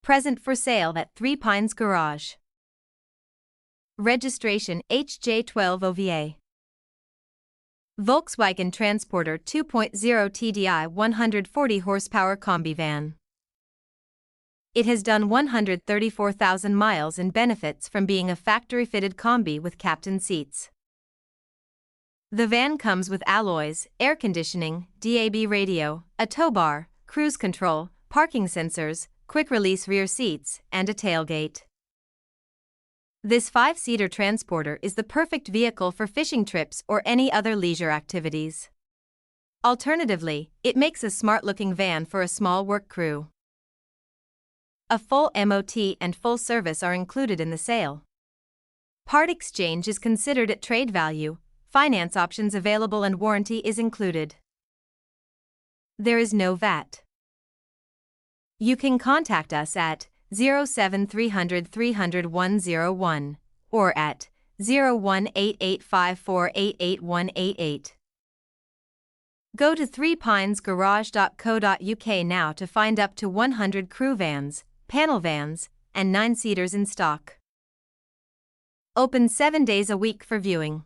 Present for sale at Three Pines Garage. Registration HJ12OVA. Volkswagen Transporter 2.0 TDI 140 horsepower combi van. It has done 134,000 miles and benefits from being a factory-fitted combi with captain seats. The van comes with alloys, air conditioning, DAB radio, a tow bar, cruise control, parking sensors, quick-release rear seats, and a tailgate. This 5-seater transporter is the perfect vehicle for fishing trips or any other leisure activities. Alternatively, it makes a smart-looking van for a small work crew. A full MOT and full service are included in the sale. Part exchange is considered at trade value, finance options available, and warranty is included. There is no VAT. You can contact us at 07300 300 101 or at 01885488188. Go to threepinesgarage.co.uk now to find up to 100 crew vans, panel vans, and 9-seaters in stock. Open 7 days a week for viewing.